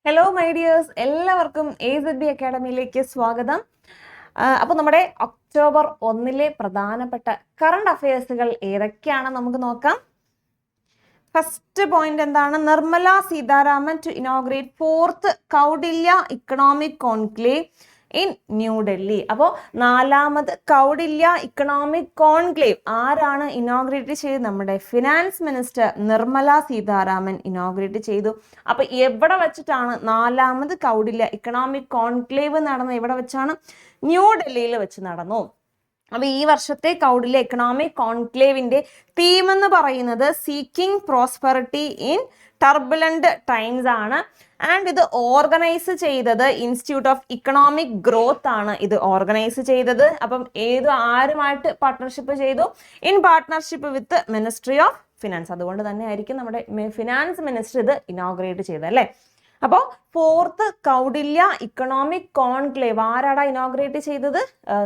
Hello my dears, എല്ലാവർക്കും AZB അക്കാഡമിയിലേക്ക് സ്വാഗതം. അപ്പോൾ നമ്മുടെ ഒക്ടോബർ 1 പ്രധാനപ്പെട്ട കറണ്ട് അഫയേഴ്സുകൾ ഏതൊക്കെയാണ് നമുക്ക് നോക്കാം. ഫസ്റ്റ് പോയിന്റ് എന്താണ്? Nirmala Sitharaman to inaugurate 4th Kautilya economic conclave in New Delhi. അപ്പോൾ 4ാമത് കൗടില്യ ഇക്കണോമിക് കോൺക്ലേവ് ആരാണ് ഇനോഗ്രേറ്റ് ചെയ്ത്? നമ്മുടെ finance minister Nirmala Sitharaman inaugurate ചെയ്തു. അപ്പോൾ എവിടെ വെച്ചിട്ടാണ് 4ാമത് കൗടില്യ ഇക്കണോമിക് കോൺക്ലേവ് നടന്നത്? എവിടെ വെച്ചാണ്? ന്യൂഡൽഹിയിൽ വെച്ച് നടന്നു. അപ്പോൾ ഈ വർഷത്തെ കൗടില്യ എക്കണോമിക് കോൺക്ലേവിന്റെ തീം എന്ന് പറയുന്നത് seeking prosperity in turbulent times ആണ്. ആൻഡ് ഇത് ഓർഗനൈസ് ചെയ്തത് ഇൻസ്റ്റിറ്റ്യൂട്ട് ഓഫ് ഇക്കണോമിക് ഗ്രോത്ത് ആണ് ഇത് ഓർഗനൈസ് ചെയ്തത്. അപ്പം ആരുമായിട്ട് പാർട്ട്ണർഷിപ്പ് ചെയ്തു? In partnership with ministry of finance. അതുകൊണ്ട് തന്നെ ആയിരിക്കും നമ്മുടെ ഫിനാൻസ് മിനിസ്റ്റർ ഇത് ഇനോഗ്രേറ്റ് ചെയ്തത്, അല്ലേ? അപ്പോൾ 4th കൗടില്യ ഇക്കണോമിക് കോൺക്ലേവ് ആരാടാ ഇനോഗ്രേറ്റ് ചെയ്തത്?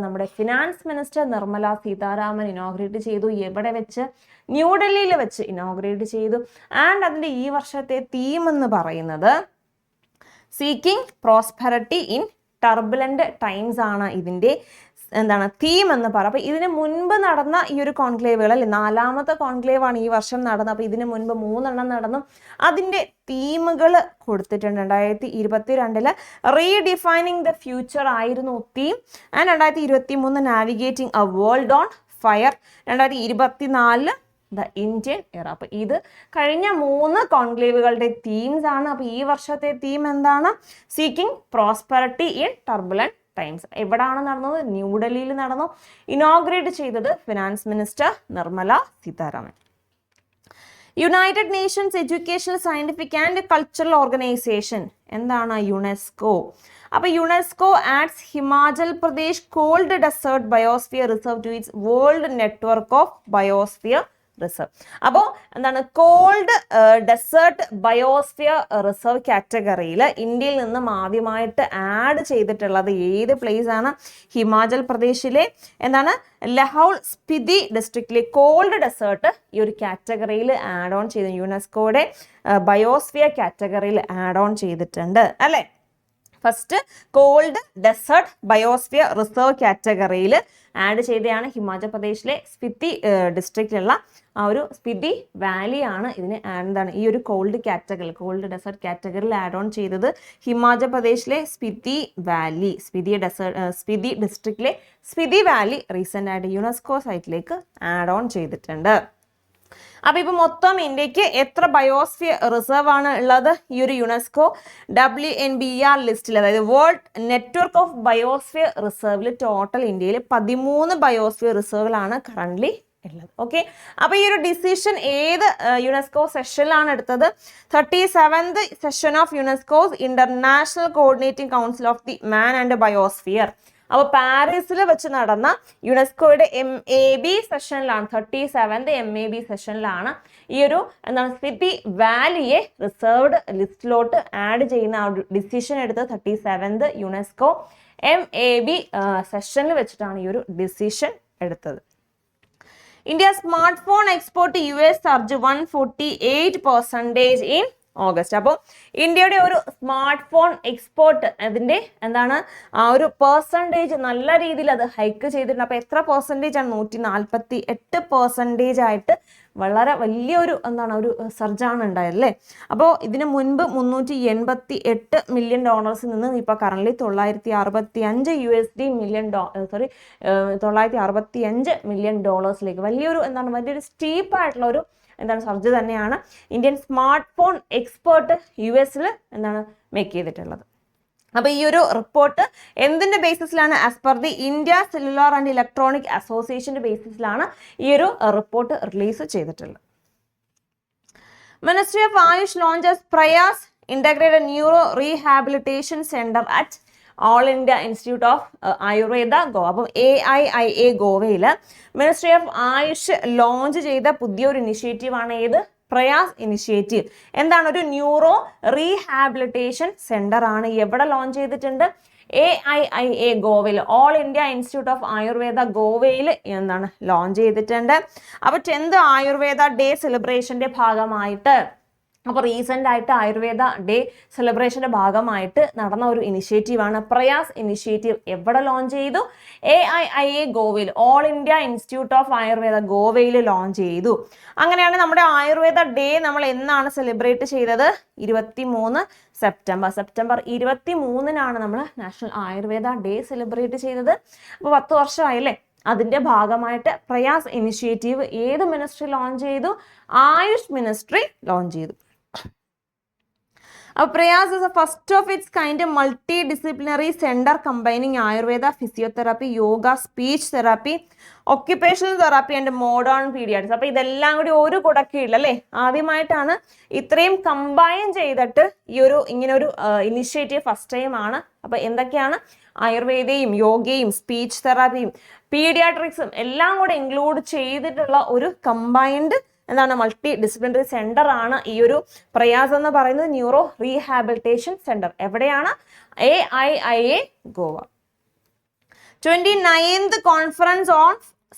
നമ്മുടെ finance minister Nirmala Sitharaman inaugurate ചെയ്തു. എവിടെ വെച്ച്? ന്യൂഡൽഹിയിൽ വെച്ച് ഇനോഗ്രേറ്റ് ചെയ്തു. ആൻഡ് അതിൻ്റെ ഈ വർഷത്തെ തീം എന്ന് പറയുന്നത് seeking prosperity in turbulent times ആണ് ഇതിൻ്റെ തീം എന്ന് പറ. അപ്പൊ ഇതിന് മുൻപ് നടന്ന ഈ ഒരു കോൺക്ലേവുകൾ അല്ലെ, 4ാമത്തെ കോൺക്ലേവ് ആണ് ഈ വർഷം നടന്നത്. അപ്പൊ ഇതിന് മുൻപ് 3 നടന്നു. അതിന്റെ തീമുകൾ കൊടുത്തിട്ടുണ്ട്. 2022 റീഡിഫൈനിങ് ദ ഫ്യൂച്ചർ ആയിരുന്നു theme. And 2023 navigating A world on fire. 2024 the Indian എറ. അപ്പൊ ഇത് കഴിഞ്ഞ 3 കോൺക്ലേവുകളുടെ തീംസ് ആണ്. അപ്പൊ ഈ വർഷത്തെ തീം എന്താണ്? Seeking prosperity in turbulent times. എവിടാണ് നടന്നത്? ന്യൂഡൽഹിയിൽ നടന്നു. ഇനോഗ്രേറ്റ് ചെയ്തത് finance minister Nirmala Sitharaman. United Nations Educational Scientific and Cultural Organization എന്താണ്? യുനെസ്കോ. അപ്പൊ UNESCO adds Himachal Pradesh cold desert biosphere reserve to its world network of biosphere reserve. അപ്പോൾ എന്താണ്? കോൾഡ് ഡെസേർട്ട് ബയോസ്ഫിയർ റിസർവ് കാറ്റഗറിയിൽ ഇന്ത്യയിൽ നിന്നും ആദ്യമായിട്ട് ആഡ് ചെയ്തിട്ടുള്ളത് ഏത് പ്ലേസ് ആണ്? ഹിമാചൽ പ്രദേശിലെ എന്താണ്? ലഹൗൾ സ്പിതി ഡിസ്ട്രിക്റ്റിലെ കോൾഡ് ഡെസേർട്ട് ഈ ഒരു കാറ്റഗറിയിൽ ആഡ് ഓൺ ചെയ്തു. യുനെസ്കോയുടെ ബയോസ്ഫിയർ കാറ്റഗറിയിൽ ആഡ് ഓൺ ചെയ്തിട്ടുണ്ട്, അല്ലേ? First cold desert biosphere reserve കാറ്റഗറിയിൽ ആഡ് ചെയ്തതാണ് ഹിമാചൽ പ്രദേശിലെ സ്പിതി ഡിസ്ട്രിക്റ്റിലുള്ള ആ ഒരു സ്പിതി വാലി ആണ് ഇതിന് എന്താണ് ഈ ഒരു കോൾഡ് ഡെസേർട്ട് കാറ്റഗറിയിൽ ആഡ് ഓൺ ചെയ്തത്. ഹിമാചൽ പ്രദേശിലെ സ്പിതി വാലി, സ്പിതി ഡിസ്ട്രിക്റ്റിലെ സ്പിതി വാലി റീസെന്റ് ആയിട്ട് യുനെസ്കോ സൈറ്റിലേക്ക് ആഡ് ഓൺ ചെയ്തിട്ടുണ്ട്. അപ്പൊ ഇപ്പൊ മൊത്തം ഇന്ത്യക്ക് എത്ര ബയോസ്ഫിയർ റിസർവ് ആണ് ഉള്ളത്? ഈ ഒരു യുനെസ്കോ WNBR ലിസ്റ്റിൽ, അതായത് വേൾഡ് നെറ്റ്വർക്ക് ഓഫ് ബയോസ്ഫിയർ റിസർവിൽ ടോട്ടൽ ഇന്ത്യയിൽ 13 ബയോസ്ഫിയർ റിസർവിലാണ് കറന്റ് ഉള്ളത്. ഓക്കെ, അപ്പൊ ഈ ഒരു ഡിസിഷൻ ഏത് യുനെസ്കോ സെഷനിലാണ് എടുത്തത്? 37th session of UNESCO's international coordinating council of the man and biosphere. അപ്പോൾ പാരീസിൽ വെച്ച് നടന്ന യുനെസ്കോയുടെ MAB സെഷനിലാണ്, 37th MAB സെഷനിലാണ് ഈ ഒരു സ്പിതി വാലിയെ റിസർവ്ഡ് ലിസ്റ്റിലോട്ട് ആഡ് ചെയ്യുന്ന ആ ഒരു ഡിസിഷൻ എടുത്തത്. 37th യുനെസ്കോ MAB സെഷനിൽ വെച്ചിട്ടാണ് ഈ ഒരു ഡിസിഷൻ എടുത്തത്. India smart phone export US surge 148% in August. അപ്പോൾ ഇന്ത്യയുടെ ഒരു സ്മാർട്ട് ഫോൺ എക്സ്പോർട്ട് അതിൻ്റെ ആ ഒരു പെർസെൻറ്റേജ് നല്ല രീതിയിൽ അത് ഹൈക്ക് ചെയ്തിട്ടുണ്ട്. അപ്പോൾ എത്ര പെർസെൻറ്റേജ് ആണ്? 148% ആയിട്ട് വളരെ വലിയൊരു ഒരു സർജാണ് ഉണ്ടായല്ലേ. അപ്പോൾ ഇതിന് മുൻപ് $388 മില്യൺ നിന്ന് ഇപ്പോൾ കറന്റ് $965 മില്യൺ $965 മില്യൺ വലിയൊരു വലിയൊരു സ്റ്റീപ്പായിട്ടുള്ള ഒരു സർജ് തന്നെയാണ് Indian smart phone expert US make ചെയ്തിട്ടുള്ളത്. അപ്പൊ ഈ ഒരു റിപ്പോർട്ട് എന്തിന്റെ ബേസിസിലാണ്? As per the India cellular and electronic അസോസിയേഷന്റെ ബേസിസിലാണ് ഈ ഒരു റിപ്പോർട്ട് റിലീസ് ചെയ്തിട്ടുള്ളത്. Ministry of AYUSH launches Prayas integrated neuro rehabilitation centre at all India institute of Ayurveda Goa. അപ്പം AIIA ഗോവയിൽ മിനിസ്ട്രി ഓഫ് ആയുഷ് ലോഞ്ച് ചെയ്ത പുതിയൊരു ഇനിഷ്യേറ്റീവ് ആണ് ഏത്? പ്രയാസ് ഇനിഷ്യേറ്റീവ്. എന്താണ്? ഒരു ന്യൂറോ റീഹാബിലിറ്റേഷൻ സെന്റർ ആണ്. എവിടെ ലോഞ്ച് ചെയ്തിട്ടുണ്ട്? AIIA ഗോവയിൽ, all India institute of Ayurveda ഗോവയിൽ ലോഞ്ച് ചെയ്തിട്ടുണ്ട്. അപ്പോൾ 10th ആയുർവേദ ഡേ സെലിബ്രേഷന്റെ ഭാഗമായിട്ട് അപ്പോൾ റീസെൻ്റ് ആയിട്ട് ആയുർവേദ ഡേ സെലിബ്രേഷൻ്റെ ഭാഗമായിട്ട് നടന്ന ഒരു ഇനിഷ്യേറ്റീവാണ് പ്രയാസ് ഇനിഷ്യേറ്റീവ്. എവിടെ ലോഞ്ച് ചെയ്തു? AIIA ഗോവയിൽ, all India institute of Ayurveda ഗോവയിൽ ലോഞ്ച് ചെയ്തു. അങ്ങനെയാണ് നമ്മുടെ ആയുർവേദ ഡേ നമ്മൾ എന്നാണ് സെലിബ്രേറ്റ് ചെയ്തത്? 23 സെപ്റ്റംബർ 23-നാണ് നമ്മൾ നാഷണൽ ആയുർവേദ ഡേ സെലിബ്രേറ്റ് ചെയ്തത്. അപ്പോൾ 10 വർഷമായില്ലേ? അതിൻ്റെ ഭാഗമായിട്ട് പ്രയാസ് ഇനിഷ്യേറ്റീവ് ഏത് മിനിസ്ട്രി ലോഞ്ച് ചെയ്തു? ആയുഷ് മിനിസ്ട്രി ലോഞ്ച് ചെയ്തു. Prayas is a first of its kind multidisciplinary center combining Ayurveda, physiotherapy, yoga, speech therapy, occupational therapy and modern pediatrics. അപ്പോൾ ഇതെല്ലാം കൂടി ഒരു കുടക്കീഴിൽ അല്ലേ ആദ്യമായിട്ടാണ് ഇത്രയും കമ്പൈൻ ചെയ്തിട്ട് ഇങ്ങനെ ഒരു ഇനിഷ്യേറ്റീവ് ഫസ്റ്റ് ടൈം ആണ്. അപ്പോൾ എന്തൊക്കെയാണ്? ആയുർവേദയും യോഗയും സ്പീച്ച് തെറാപ്പിയും പീഡിയാട്രിക്സും എല്ലാം കൂടെ ഇൻക്ലൂഡ് ചെയ്തിട്ടുള്ള ഒരു കമ്പൈൻഡ് എന്താണ് മൾട്ടി ഡിസിപ്ലിനറി സെന്റർ ആണ് ഈ ഒരു പ്രയാസ് എന്ന് പറയുന്നത്. ന്യൂറോ റീഹാബിലിറ്റേഷൻ സെന്റർ എവിടെയാണ്? AIIA Goa. 29th conference on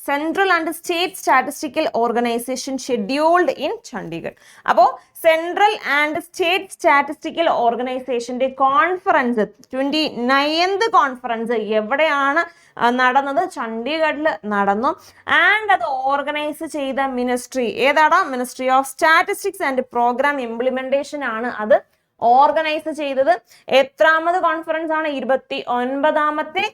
central and state statistical organisation scheduled in Chandigarh. അപ്പോൾ സെൻട്രൽ ആൻഡ് സ്റ്റേറ്റ് സ്റ്റാറ്റിസ്റ്റിക്കൽ ഓർഗനൈസേഷന്റെ കോൺഫറൻസ് 29th കോൺഫറൻസ് എവിടെയാണ് നടന്നത്? ചണ്ഡീഗഡിൽ നടന്നു. ആൻഡ് അത് ഓർഗനൈസ് ചെയ്ത മിനിസ്ട്രി ഏതാണ്? Ministry of statistics and programme implementation ആണ് അത് ഓർഗനൈസ് ചെയ്തത്. എത്രാമത് കോൺഫറൻസ് ആണ്? 29ാമത്തെ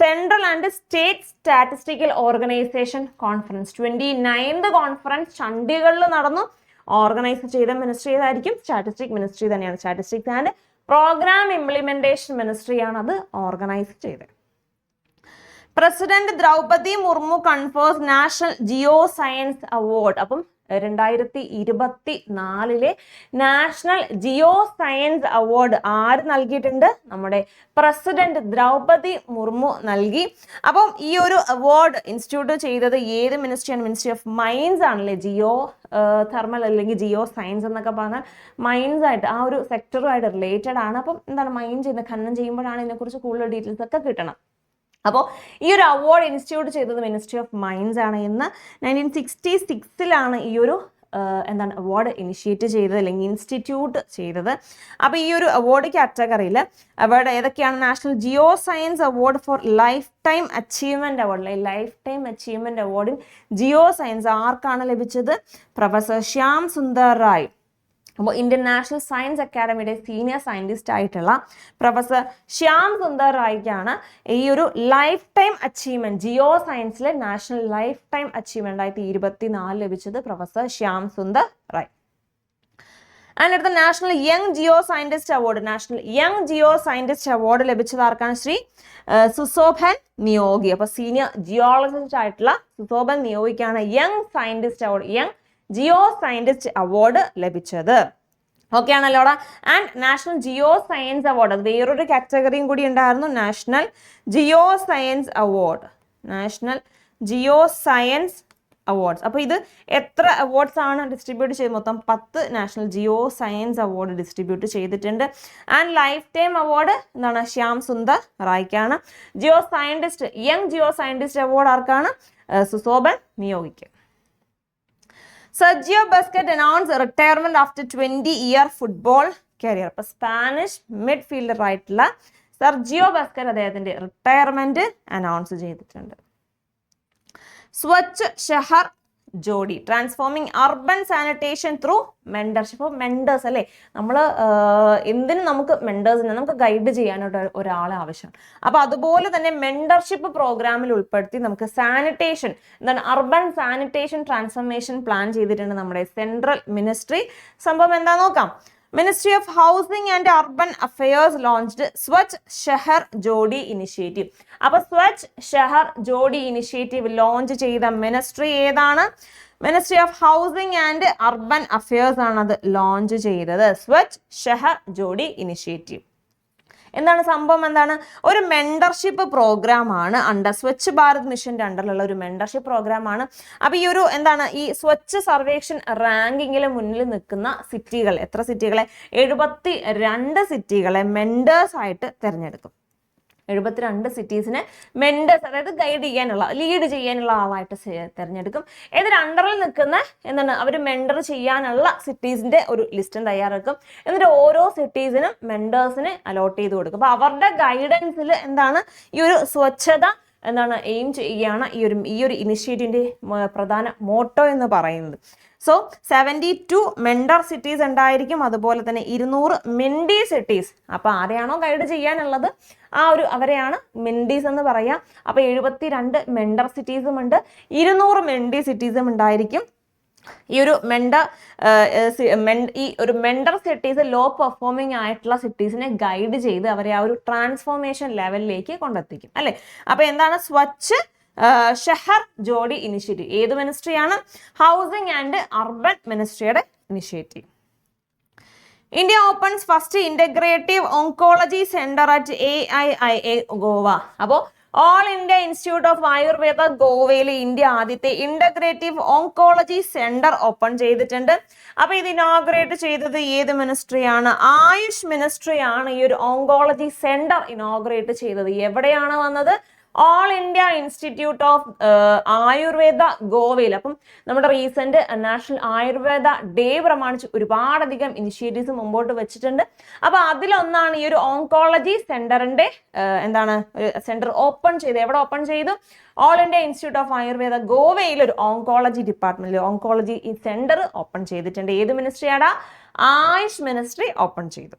central and state statistical organisation conference. 29th conference ചണ്ഡീഗഡിൽ നടന്നു. ഓർഗനൈസ് ചെയ്ത മിനിസ്ട്രി ഏതായിരിക്കും? സ്റ്റാറ്റിസ്റ്റിക് മിനിസ്ട്രി തന്നെയാണ്. സ്റ്റാറ്റിസ്റ്റിക്സ് ആൻഡ് പ്രോഗ്രാം ഇംപ്ലിമെന്റേഷൻ മിനിസ്ട്രിയാണ് അത് ഓർഗനൈസ് ചെയ്തത്. President Draupadi Murmu confers national geo science award. അപ്പം 2024 നാഷണൽ ജിയോ സയൻസ് അവാർഡ് ആര് നൽകിയിട്ടുണ്ട്? നമ്മുടെ പ്രസിഡന്റ് ദ്രൗപദി മുർമു നൽകി. അപ്പം ഈ ഒരു അവാർഡ് ഇൻസ്റ്റിറ്റ്യൂട്ട് ചെയ്തത് ഏത് മിനിസ്ട്രിയാണ്? മിനിസ്ട്രി ഓഫ് മൈൻസ് ആണല്ലേ. ജിയോ തെർമൽ അല്ലെങ്കിൽ ജിയോ സയൻസ് എന്നൊക്കെ പറഞ്ഞാൽ മൈൻസ് ആയിട്ട് ആ ഒരു സെക്ടറുമായിട്ട് റിലേറ്റഡ് ആണ്. അപ്പം എന്താണ് മൈൻ ചെയ്യുന്നത്? ഖനനം ചെയ്യുമ്പോഴാണ് ഇതിനെക്കുറിച്ച് കൂടുതൽ ഡീറ്റെയിൽസ് ഒക്കെ കിട്ടണം. അപ്പോൾ ഈ ഒരു അവാർഡ് ഇൻസ്റ്റിറ്റ്യൂട്ട് ചെയ്തത് മിനിസ്ട്രി ഓഫ് മൈൻസ് ആണ്. ഇന്ന് 1966 ഈ ഒരു അവാർഡ് ഇനിഷ്യേറ്റ് ചെയ്തത് അല്ലെങ്കിൽ ഇൻസ്റ്റിറ്റ്യൂട്ട് ചെയ്തത്. അപ്പോൾ ഈ ഒരു അവാർഡ് കാറ്റഗറിയിൽ അവാർഡ് ഏതൊക്കെയാണ്? National geo science award for life time achievement award. Life time achievement അവാർഡിൻ ജിയോ സയൻസ് ആർക്കാണ് ലഭിച്ചത്? പ്രൊഫസർ ശ്യാം സുന്ദർ റായ്. അപ്പോൾ ഇന്ത്യൻ നാഷണൽ സയൻസ് അക്കാഡമിയുടെ സീനിയർ സയൻറ്റിസ്റ്റ് ആയിട്ടുള്ള പ്രൊഫസർ ശ്യാം സുന്ദർ റായ്ക്കാണ് ഈ ഒരു ലൈഫ് ടൈം അച്ചീവ്മെന്റ് ജിയോ സയൻസിലെ നാഷണൽ ലൈഫ് ടൈം അച്ചീവ്മെന്റ് 2024 ലഭിച്ചത് പ്രൊഫസർ ശ്യാം സുന്ദർ റായ്. ആൻഡ് അടുത്ത national young geo scientist award. National young geo scientist award ലഭിച്ചത് ആർക്കാണ്? ശ്രീ സുശോഭൻ നിയോഗി. അപ്പോൾ സീനിയർ ജിയോളജിസ്റ്റ് ആയിട്ടുള്ള സുശോഭൻ നിയോഗിക്കാണ് young scientist award, young geo scientist award ലഭിച്ചത്. ഓക്കെ ആണല്ലോടാ. And national geo science award അത് വേറൊരു കാറ്റഗറിയും കൂടി ഉണ്ടായിരുന്നു. National geo science award, national geo science awards. അപ്പോൾ ഇത് എത്ര അവാർഡ്സ് ആണ് ഡിസ്ട്രിബ്യൂട്ട് ചെയ്ത്? മൊത്തം 10 national geo science award distribute ചെയ്തിട്ടുണ്ട്. ആൻഡ് ലൈഫ് ടൈം അവാർഡ് എന്താണ്? ശ്യാം സുന്ദർ റായ്ക്കാണ്. Geo scientist young geo scientist award ആർക്കാണ്? സുശോഭൻ നിയോഗിക്ക്. Sergio Busquets announced retirement after 20-year football career. അപ്പോൾ സ്പാനിഷ് മിഡ്ഫീൽഡർ ആയിട്ടുള്ള സെർജിയോ ബസ്കറ്റ് അദ്ദേഹത്തിന്റെ റിട്ടയർമെന്റ് അനൗൺസ് ചെയ്തിട്ടുണ്ട്. സ്വച്ഛ് ഷഹർ ജോഡി transforming urban sanitation through mentorship. Mentors അല്ലേ, നമ്മൾ എന്തിനും നമുക്ക് മെന്റേഴ്സിനെ നമുക്ക് ഗൈഡ് ചെയ്യാനായിട്ട് ഒരാളെ ആവശ്യമാണ്. അപ്പോൾ അതുപോലെ തന്നെ മെന്റർഷിപ്പ് പ്രോഗ്രാമിൽ ഉൾപ്പെടുത്തി നമുക്ക് സാനിറ്റേഷൻ എന്താണ് അർബൻ സാനിറ്റേഷൻ ട്രാൻസ്ഫോർമേഷൻ പ്ലാൻ ചെയ്തിട്ടുണ്ട് നമ്മുടെ സെൻട്രൽ മിനിസ്ട്രി. സംഭവം എന്താ നോക്കാം. Ministry of Housing and Urban Affairs launched Swachh Shahar Jodi Initiative. അപ്പോൾ സ്വച്ഛ് ഷഹർ ജോഡി ഇനിഷ്യേറ്റീവ് ലോഞ്ച് ചെയ്ത മിനിസ്ട്രി ഏതാണ്? Ministry of housing and urban affairs ആണ് അത് ലോഞ്ച് ചെയ്തത്. സ്വച്ഛ് ഷഹർ ജോഡി ഇനിഷ്യേറ്റീവ് എന്താണ് സംഭവം? എന്താണ്? ഒരു മെന്റർഷിപ്പ് പ്രോഗ്രാം ആണ്. അണ്ടർ സ്വച്ഛ് ഭാരത് മിഷന്റെ അണ്ടറിലുള്ള ഒരു മെന്റർഷിപ്പ് പ്രോഗ്രാം ആണ്. അപ്പൊ ഈ ഒരു എന്താണ് ഈ സ്വച്ഛ് സർവേക്ഷൻ റാങ്കിങ്ങിൽ മുന്നിൽ നിൽക്കുന്ന സിറ്റികൾ, എത്ര സിറ്റികളെ? 72 സിറ്റികളെ മെന്റേഴ്സ് ആയിട്ട് തിരഞ്ഞെടുക്കും. 72 സിറ്റീസിനെ മെൻഡേഴ്സ്, അതായത് ഗൈഡ് ചെയ്യാനുള്ള, ലീഡ് ചെയ്യാനുള്ള ആളായിട്ട് തിരഞ്ഞെടുക്കും. ഇതിന് അണ്ടറിൽ നിൽക്കുന്ന എന്താണ് അവർ മെൻഡർ ചെയ്യാനുള്ള സിറ്റീസിന്റെ ഒരു ലിസ്റ്റും തയ്യാറാക്കും. എന്നിട്ട് ഓരോ സിറ്റീസിനും മെൻഡേഴ്സിനെ അലോട്ട് ചെയ്ത് കൊടുക്കും. അപ്പൊ അവരുടെ ഗൈഡൻസിൽ എന്താണ് ഈ ഒരു സ്വച്ഛത എന്താണ് എയിം ചെയ്യുകയാണ് ഈ ഒരു ഇനിഷ്യേറ്റീവിന്റെ പ്രധാന മോട്ടോ എന്ന് പറയുന്നത്. സോ 72 മെൻഡർ സിറ്റീസ് ഉണ്ടായിരിക്കും, അതുപോലെ തന്നെ 200 മെൻഡി സിറ്റീസ്. അപ്പൊ ആരെയാണോ ഗൈഡ് ചെയ്യാനുള്ളത് അവരെയാണ് മെൻഡീസ് എന്ന് പറയാം. അപ്പൊ 72 മെൻഡർ സിറ്റീസും ഉണ്ട്, 200 മെൻഡി സിറ്റീസും ഉണ്ടായിരിക്കും. ഈ ഒരു മെൻഡർ സിറ്റീസ് ലോ പെർഫോമിംഗ് ആയിട്ടുള്ള സിറ്റീസിനെ ഗൈഡ് ചെയ്ത് അവരെ ആ ഒരു ട്രാൻസ്ഫോർമേഷൻ ലെവലിലേക്ക് കൊണ്ടെത്തിക്കും അല്ലെ. അപ്പൊ എന്താണ് സ്വച്ഛ് ഷഹർ ജോഡി ഇനിഷ്യേറ്റീവ്? ഏത് മിനിസ്ട്രിയാണ്? ഹൗസിംഗ് ആൻഡ് അർബൻ മിനിസ്ട്രിയുടെ initiative. India opens first integrative oncology centre at AIIA Goa. അപ്പോൾ all India institute of Ayurveda ഗോവയിൽ ഇന്ത്യ ആദ്യത്തെ ഇന്റഗ്രേറ്റീവ് ഓങ്കോളജി സെന്റർ ഓപ്പൺ ചെയ്തിട്ടുണ്ട്. അപ്പൊ ഇത് ഇനോഗ്രേറ്റ് ചെയ്തത് ഏത് മിനിസ്ട്രിയാണ്? ആയുഷ് മിനിസ്ട്രിയാണ് ഈ ഒരു ഓങ്കോളജി സെന്റർ ഇനോഗ്രേറ്റ് ചെയ്തത്. എവിടെയാണ് വന്നത്? All India institute of Ayurveda ഗോവയിൽ. അപ്പം നമ്മുടെ റീസെന്റ് നാഷണൽ ആയുർവേദ ഡേ പ്രമാണിച്ച് ഒരുപാടധികം ഇനിഷ്യേറ്റീവ്സ് മുമ്പോട്ട് വെച്ചിട്ടുണ്ട്. അപ്പൊ അതിലൊന്നാണ് ഈ ഒരു ഓങ്കോളജി സെന്ററിന്റെ സെന്റർ ഓപ്പൺ ചെയ്ത്. എവിടെ ഓപ്പൺ ചെയ്തു? All India institute of Ayurveda ഗോവയിൽ ഒരു ഓങ്കോളജി ഡിപ്പാർട്ട്മെന്റിൽ ഓങ്കോളജി സെന്റർ ഓപ്പൺ ചെയ്തിട്ടുണ്ട്. ഏത് മിനിസ്ട്രിയാടാ? ആയുഷ് മിനിസ്ട്രി ഓപ്പൺ ചെയ്തു.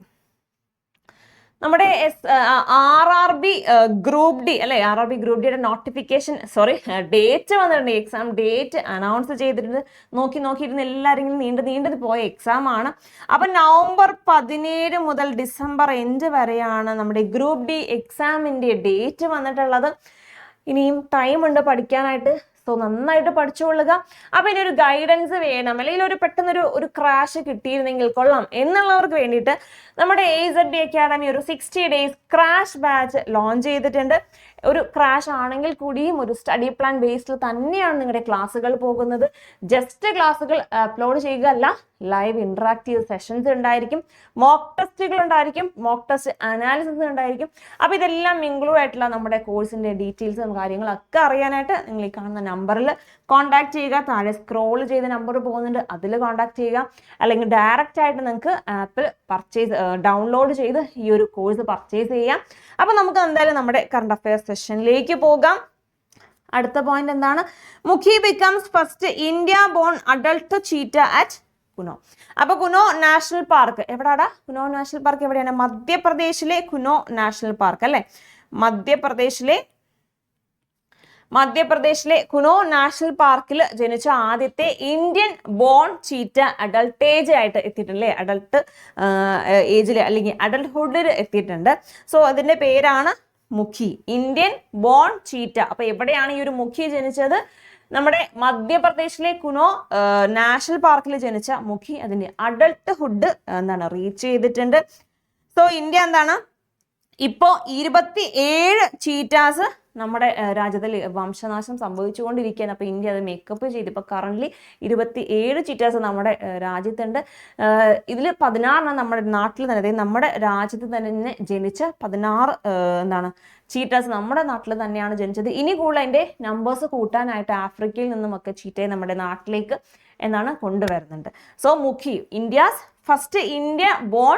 നമ്മുടെ RRB ഗ്രൂപ്പ് ഡി അല്ലെ, RRB ഗ്രൂപ്പ് ഡിയുടെ ഡേറ്റ് വന്നിട്ടുണ്ട്. എക്സാം ഡേറ്റ് അനൗൺസ് ചെയ്തിട്ടുണ്ട്. നോക്കിയിരുന്ന് എല്ലാവരും നീണ്ടത് പോയ എക്സാം ആണ്. അപ്പൊ നവംബർ 17 മുതൽ ഡിസംബർ 5 വരെയാണ് നമ്മുടെ ഗ്രൂപ്പ് ഡി എക്സാമിന്റെ ഡേറ്റ് വന്നിട്ടുള്ളത്. ഇനിയും ടൈം ഉണ്ട് പഠിക്കാനായിട്ട്. സോ നന്നായിട്ട് പഠിച്ചുകൊള്ളുക. അപ്പൊ ഇനി ഒരു ഗൈഡൻസ് വേണം, അല്ലെങ്കിൽ പെട്ടെന്നൊരു ക്രാഷ് കിട്ടിയിരുന്നെങ്കിൽ കൊള്ളാം എന്നുള്ളവർക്ക് വേണ്ടിയിട്ട് നമ്മുടെ AZB അക്കാഡമി ഒരു 60 days ക്രാഷ് ബാച്ച് ലോഞ്ച് ചെയ്തിട്ടുണ്ട്. ഒരു ക്രാഷ് ആണെങ്കിൽ കൂടിയും ഒരു സ്റ്റഡി പ്ലാൻ ബേസ്ഡിൽ തന്നെയാണ് നിങ്ങളുടെ ക്ലാസ്സുകൾ പോകുന്നത്. ജസ്റ്റ് ക്ലാസ്സുകൾ അപ്ലോഡ് ചെയ്യുക അല്ല, ലൈവ് ഇന്ററാക്റ്റീവ് സെഷൻസ് ഉണ്ടായിരിക്കും, മോക്ക് ടെസ്റ്റുകൾ ഉണ്ടായിരിക്കും, മോക്ക് ടെസ്റ്റ് അനാലിസിസ് ഉണ്ടായിരിക്കും. അപ്പൊ ഇതെല്ലാം ഇൻക്ലൂഡ് ആയിട്ടുള്ള നമ്മുടെ കോഴ്സിന്റെ ഡീറ്റെയിൽസും കാര്യങ്ങളൊക്കെ അറിയാനായിട്ട് നിങ്ങൾ ഈ കാണുന്ന നമ്പറിൽ കോൺടാക്ട് ചെയ്യുക. താഴെ സ്ക്രോൾ ചെയ്ത നമ്പർ പോകുന്നുണ്ട്, അതിൽ കോൺടാക്ട് ചെയ്യുക. അല്ലെങ്കിൽ ഡയറക്റ്റ് ആയിട്ട് നിങ്ങൾക്ക് ആപ്പിൽ ഡൗൺലോഡ് ചെയ്ത് ഈ ഒരു കോഴ്സ് പർച്ചേസ് ചെയ്യാം. അപ്പൊ നമുക്ക് എന്തായാലും നമ്മുടെ കറണ്ട് അഫയേഴ്സ് സെഷനിലേക്ക് പോകാം. അടുത്ത പോയിന്റ് എന്താണ്? Mukhi becomes first India born adult cheetah at Kuno. അപ്പൊ കുനോ നാഷണൽ പാർക്ക് എവിടാടാ? കുനോ നാഷണൽ പാർക്ക് എവിടെയാണ്? മധ്യപ്രദേശിലെ കുനോ നാഷണൽ പാർക്ക് അല്ലെ. മധ്യപ്രദേശിലെ കുനോ നാഷണൽ പാർക്കിൽ ജനിച്ച ആദ്യത്തെ Indian born cheetah adult age ആയിട്ട് എത്തിയിട്ടുണ്ട്. അഡൾട്ട് ഏജിൽ അല്ലെങ്കിൽ അഡൾട്ട്ഹുഡിൽ എത്തിയിട്ടുണ്ട്. സോ അതിന്റെ പേരാണ് മുഖി, ഇന്ത്യൻ ബോൺ ചീറ്റ. അപ്പൊ എവിടെയാണ് ഈ ഒരു മുഖി ജനിച്ചത്? നമ്മുടെ മധ്യപ്രദേശിലെ കുനോ നാഷണൽ പാർക്കിൽ ജനിച്ച മുഖി അതിന്റെ അഡൾട്ട്ഹുഡ് റീച്ച് ചെയ്തിട്ടുണ്ട്. സോ ഇന്ത്യ ഇപ്പോ 27 ചീറ്റാസ് നമ്മുടെ രാജ്യത്തിൽ വംശനാശം സംഭവിച്ചുകൊണ്ടിരിക്കുകയാണ്. അപ്പൊ ഇന്ത്യ അത് മേക്കപ്പ് ചെയ്ത് ഇപ്പൊ കറന്റ് 27 ചീറ്റാസ് നമ്മുടെ രാജ്യത്തുണ്ട്. ഇതിൽ 16 നമ്മുടെ നാട്ടിൽ തന്നെ, അതായത് നമ്മുടെ രാജ്യത്ത് തന്നെ ജനിച്ച 16 ചീറ്റാസ് നമ്മുടെ നാട്ടിൽ തന്നെയാണ് ജനിച്ചത്. ഇനി കൂടുതൽ അതിന്റെ നമ്പേഴ്സ് കൂട്ടാനായിട്ട് ആഫ്രിക്കയിൽ നിന്നുമൊക്കെ ചീറ്റയെ നമ്മുടെ നാട്ടിലേക്ക് കൊണ്ടുവരുന്നുണ്ട്. So Mukhi India's first India born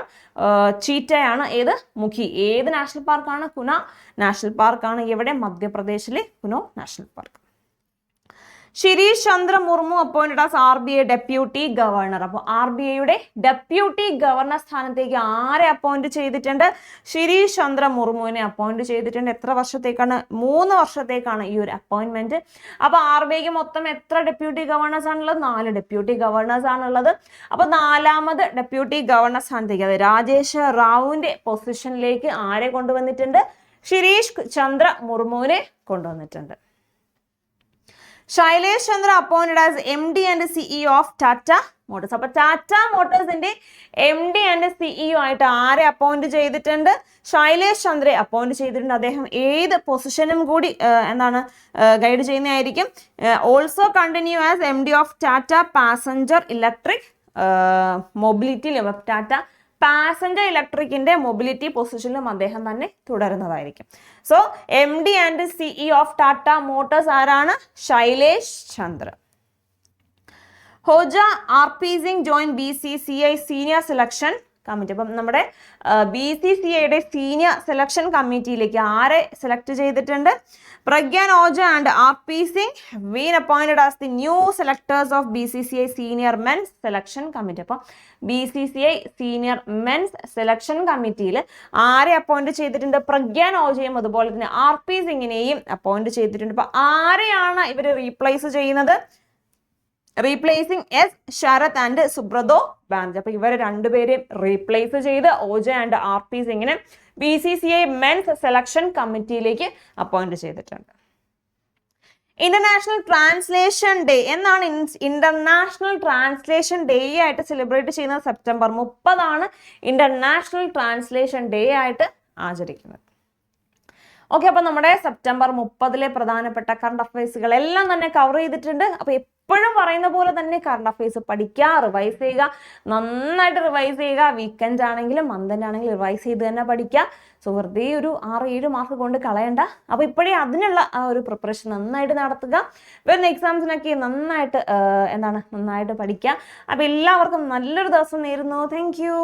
ചീറ്റയാണ്. ഏത്? മുഖി. ഏത് നാഷണൽ പാർക്കാണ്? കുനോ നാഷണൽ പാർക്കാണ്. എവിടെ? മധ്യപ്രദേശിലെ Kuno national park. Shirish Chandra Murmu appointed as RBI deputy governor. അപ്പോൾ RBIയുടെ ഡെപ്യൂട്ടി ഗവർണർ സ്ഥാനത്തേക്ക് ആരെ അപ്പോയിന്റ് ചെയ്തിട്ടുണ്ട്? ശിരീഷ് ചന്ദ്ര മുർമുവിനെ അപ്പോയിന്റ് ചെയ്തിട്ടുണ്ട്. എത്ര വർഷത്തേക്കാണ്? 3 വർഷത്തേക്കാണ് ഈ ഒരു അപ്പോയിന്റ്മെന്റ്. അപ്പൊ RBIക്ക് മൊത്തം എത്ര ഡെപ്യൂട്ടി ഗവർണേഴ്സ് ആണുള്ളത്? 4 ഡെപ്യൂട്ടി ഗവർണേഴ്സ് ആണുള്ളത്. അപ്പൊ 4ാമത് ഡെപ്യൂട്ടി ഗവർണർ സ്ഥാനത്തേക്ക്, അത് രാജേഷ് റാവുവിന്റെ പൊസിഷനിലേക്ക് ആരെ കൊണ്ടുവന്നിട്ടുണ്ട്? ശിരീഷ് ചന്ദ്ര മുർമുവിനെ കൊണ്ടുവന്നിട്ടുണ്ട്. Shailesh Chandra appointed as MD and CEO of Tata Motors. അപ്പൊ ടാറ്റ മോട്ടോഴ്സിന്റെ MD ആൻഡ് CEO ആയിട്ട് ആരെ അപ്പോയിന്റ് ചെയ്തിട്ടുണ്ട്? ശൈലേഷ് ചന്ദ്രയെ അപ്പോയിന്റ് ചെയ്തിട്ടുണ്ട്. അദ്ദേഹം ഏത് പൊസിഷനും കൂടി ഗൈഡ് ചെയ്യുന്നതായിരിക്കും. Also continue as MD of Tata passenger electric mobility Tata passenger ഇലക്ട്രിക്കിന്റെ മൊബിലിറ്റി പൊസിഷനിലും അദ്ദേഹം തന്നെ തുടരുന്നതായിരിക്കും. So MD and CEO of Tata motors ആരാണ്? Shailesh Chandra. Ojha RP Singh join BCCI senior selection committee. അപ്പം നമ്മുടെ BCCIയുടെ സീനിയർ സെലക്ഷൻ കമ്മിറ്റിയിലേക്ക് ആരെ സെലക്ട് ചെയ്തിട്ടുണ്ട്? Pragyan Ojha and RP Singh been appointed as the new selectors of BCCI senior men's selection committee. അപ്പം BCCI സീനിയർ മെൻസ് സെലക്ഷൻ കമ്മിറ്റിയിൽ ആരെ അപ്പോയിന്റ് ചെയ്തിട്ടുണ്ട്? പ്രഗ്യാൻ ഓജയും അതുപോലെ തന്നെ RP സിംഗിനെയും അപ്പോയിന്റ് ചെയ്തിട്ടുണ്ട്. അപ്പൊ ആരെയാണ് ഇവർ റീപ്ലേസ് ചെയ്യുന്നത്? Replacing S Sharath and Subroto Banerjee. അപ്പൊ ഇവരെ രണ്ടുപേരെയും റീപ്ലേസ് ചെയ്ത് ഓജ ആൻഡ് RP സിംഗിനെ BCCI മെൻസ് സെലക്ഷൻ കമ്മിറ്റിയിലേക്ക് അപ്പോയിന്റ് ചെയ്തിട്ടുണ്ട്. ഇന്റർനാഷണൽ ട്രാൻസ്ലേഷൻ ഡേ എന്നാണ് ഇന്റർനാഷണൽ ട്രാൻസ്ലേഷൻ ഡേ ആയിട്ട് സെലിബ്രേറ്റ് ചെയ്യുന്നത്. സെപ്റ്റംബർ 30 ഇന്റർനാഷണൽ ട്രാൻസ്ലേഷൻ ഡേ ആയിട്ട് ആചരിക്കുന്നത്. ഓക്കെ, അപ്പൊ നമ്മുടെ സെപ്റ്റംബർ 30 പ്രധാനപ്പെട്ട കറണ്ട് അഫയേഴ്സുകൾ എല്ലാം തന്നെ കവർ ചെയ്തിട്ടുണ്ട്. അപ്പൊ എപ്പോഴും പറയുന്ന പോലെ തന്നെ കറണ്ട് അഫയേഴ്സ് പഠിക്കുക, റിവൈസ് ചെയ്യുക, നന്നായിട്ട് റിവൈസ് ചെയ്യുക. വീക്കെൻഡ് ആണെങ്കിലും മന്ത് ആണെങ്കിലും റിവൈസ് ചെയ്ത് തന്നെ പഠിക്കുക. സോ വെറുതെ ഒരു 6-7 മാർക്ക് കൊണ്ട് കളയണ്ട. അപ്പൊ ഇപ്പോഴേ അതിനുള്ള ആ ഒരു പ്രിപ്പറേഷൻ നന്നായിട്ട് നടത്തുക. വരുന്ന എക്സാംസിനൊക്കെ നന്നായിട്ട് പഠിക്കുക. അപ്പൊ എല്ലാവർക്കും നല്ലൊരു ദിവസം നേരുന്നു. Thank you.